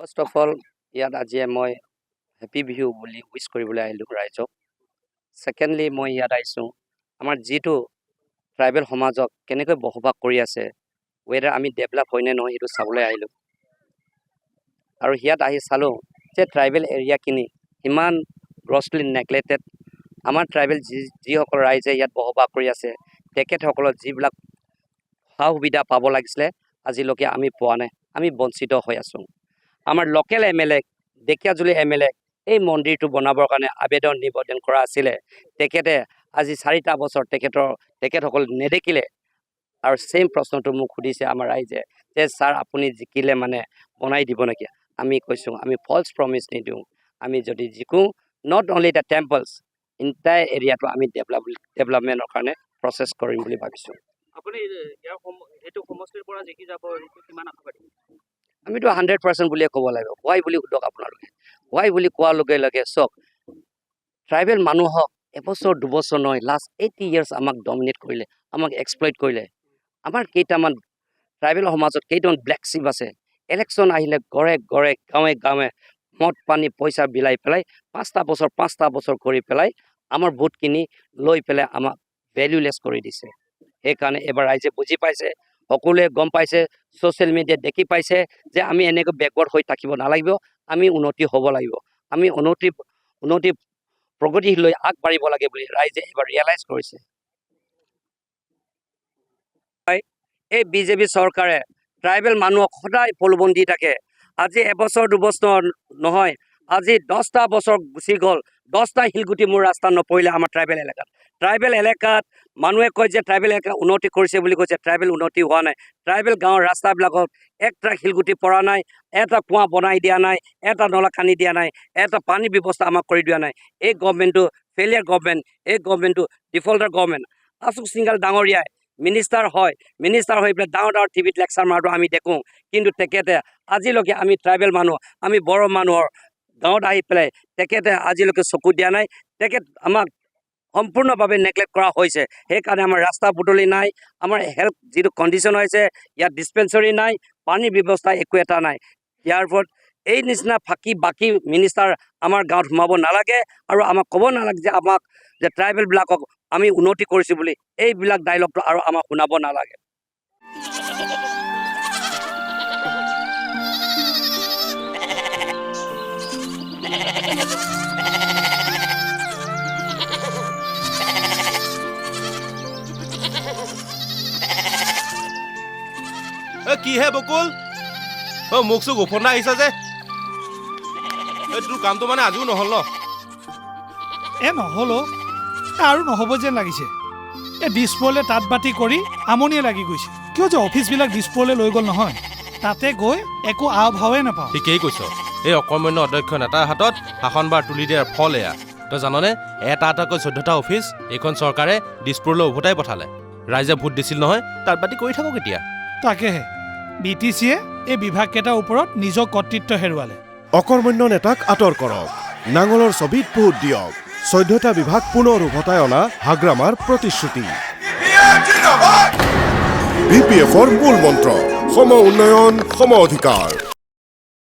First of all ইয়াত আজি মই হেপী বিহু বুলি উইচ কৰিবলৈ আহিলোঁ ৰাইজক। ছেকেণ্ডলি মই ইয়াত আহিছোঁ আমাৰ যিটো ট্ৰাইবেল সমাজক কেনেকৈ বসবাস কৰি আছে, ৱেডাৰ আমি ডেভেলপ হয়নে নহয় সেইটো চাবলৈ আহিলোঁ। আৰু ইয়াত আহি চালোঁ যে ট্ৰাইবেল এৰিয়াখিনি ইমান গ্ৰছলি নেগলেক্টেড। আমাৰ ট্ৰাইবেল যিসকল ৰাইজে ইয়াত বসবাস কৰি আছে তেখেতসকলৰ যিবিলাক সা সুবিধা পাব লাগিছিলে আজিলৈকে আমি পোৱা নাই, আমি বঞ্চিত হৈ আছোঁ। আমাৰ লোকেল MLA ঢেকীয়াজুলি MLA এই মন্দিৰটো বনাবৰ কাৰণে আবেদন নিবেদন কৰা আছিলে, তেখেতে আজি 4টা বছৰ তেখেতসকল নেদেখিলে। আৰু ছেইম প্ৰশ্নটো মোক সুধিছে আমাৰ ৰাইজে যে ছাৰ আপুনি জিকিলে মানে বনাই দিব নেকি? আমি কৈছোঁ আমি ফল্ছ প্ৰমিছ নিদিওঁ, আমি যদি জিকোঁ not only the temples entire এৰিয়াটো আমি ডেভেলপমেণ্টৰ কাৰণে প্ৰচেছ কৰিম বুলি ভাবিছোঁ। আপুনি এইটো সমষ্টিৰ পৰা জিকি যাব এইটো কিমান আশাবাদী? আমিতো 100% বুলিয়ে ক'ব লাগিব। হোৱাই বুলি সোধক আপোনালোকে। হোৱাই বুলি কোৱাৰ লগে লগে চাওক, ট্ৰাইবেল মানুহক এবছৰ দুবছৰ নহয়, লাষ্ট 80 years আমাক ডমিনেট কৰিলে, আমাক এক্সপ্লইট কৰিলে। আমাৰ কেইটামান ট্ৰাইবেল সমাজত কেইটামান ব্লেক শ্বিপ আছে, ইলেকশ্যন আহিলে ঘৰে ঘৰে গাঁৱে গাঁৱে মদ পানী পইচা বিলাই পেলাই 5টা বছৰ কৰি পেলাই আমাৰ ভোটখিনি লৈ পেলাই আমাক ভেলুলেছ কৰি দিছে। সেইকাৰণে এবাৰ ৰাইজে বুজি পাইছে, সকলোৱে গম পাইছে, ছ'চিয়েল মিডিয়াত দেখি পাইছে যে আমি এনেকৈ বেকৱাৰ্ড হৈ থাকিব নালাগিব, আমি উন্নতি হ'ব লাগিব, আমি উন্নতি প্ৰগতি লৈ আগবাঢ়িব লাগে বুলি ৰাইজে এবাৰ ৰিয়েলাইজ কৰিছে। এই বিজেপি চৰকাৰে ট্ৰাইবেল মানুহক সদায় প্ৰলোভন দি থাকে। আজি এবছৰ দুবছৰ নহয়, আজি 10টা বছৰ গুচি গ'ল, 10টা শিলগুটি মোৰ ৰাস্তাত নপৰিলে আমাৰ ট্ৰাইবেল এলেকাত মানুহে কয় যে ট্ৰাইবেল এলেকা উন্নতি কৰিছে বুলি কৈছে, ট্ৰাইবেল উন্নতি হোৱা নাই। ট্ৰাইবেল গাঁৱৰ ৰাস্তাবিলাকত একটা শিলগুটি পৰা নাই, এটা কুঁৱা বনাই দিয়া নাই, এটা নলা খান্দি দিয়া নাই, এটা পানীৰ ব্যৱস্থা আমাক কৰি দিয়া নাই। এই গভৰ্ণমেণ্টটো ফেইলিয়াৰ গভৰ্ণমেণ্ট, এই গভৰ্ণমেণ্টটো ডিফল্টাৰ গভৰ্ণমেণ্ট। আশোক সিংঘাল ডাঙৰীয়াই মিনিষ্টাৰ হৈ পেলাই ডাঙৰ ডাঙৰ টিভিত লেকচাৰ মাৰটো আমি দেখোঁ, কিন্তু তেখেতে আজিলৈকে আমি ট্ৰাইবেল মানুহ, আমি বড়ো মানুহৰ গাঁৱত আহি পেলাই তেখেতে আজিলৈকে চকু দিয়া নাই। তেখেত আমাক সম্পূৰ্ণভাৱে নেগলেক্ট কৰা হৈছে। সেইকাৰণে আমাৰ ৰাস্তা পদূলি নাই, আমাৰ হেল্থ যিটো কণ্ডিশ্যন হৈছে ইয়াত ডিছপেঞ্চৰী নাই, পানীৰ ব্যৱস্থা একো এটা নাই। ইয়াৰ ওপৰত এই নিচিনা বাকী মিনিষ্টাৰ আমাৰ গাঁৱত সোমাব নালাগে আৰু আমাক ক'ব নালাগে যে আমাক যে ট্ৰাইবেলবিলাকক আমি উন্নতি কৰিছোঁ বুলি। এইবিলাক ডাইলগটো আৰু আমাক শুনাব নালাগে। কি হে বকুল, মোক চোক উফন্দা আহিছা যে, তোৰ কামটো মানে আজিও নহ'ল ন? নহ'ল আৰু নহ'ব যেন লাগিছে। দিছপুৰলৈ তাঁত বাতি কৰি আমনিয়ে লাগি গৈছে। কিয় যে অফিচবিলাক দিছপুৰলৈ লৈ গ'ল নহয়, তাতে গৈ একো আও ভাৱে নাপাওঁ। ঠিকেই কৈছ, এই অকৰ্মণ্য অধ্যক্ষ নেতাৰ হাতত শাসনবাৰ তুলি দিয়াৰ ফল এয়া। তই জাননে, এটাকৈ 14টা অফিচ এইখন চৰকাৰে দিছপুৰলৈ উভতাই পঠালে। ৰাইজে ভোট দিছিল নহয়, তাঁত বাতি কৰি থাকক এতিয়া। তাকেহে BTCয়ে এই বিভাগকেইটাৰ ওপৰত নিজৰ কৰ্তৃত্ব হেৰুৱালে। অকৰ্মণ্য নেতাক আঁতৰ কৰক, নাঙলৰ ছবিত ভোট দিয়ক। 14টা বিভাগ পুনৰ উভতাই অনা হাগ্ৰামাৰ প্ৰতিশ্ৰুতি। BPFৰ মূল মন্ত্ৰ সম উন্নয়ন সম অধিকাৰ।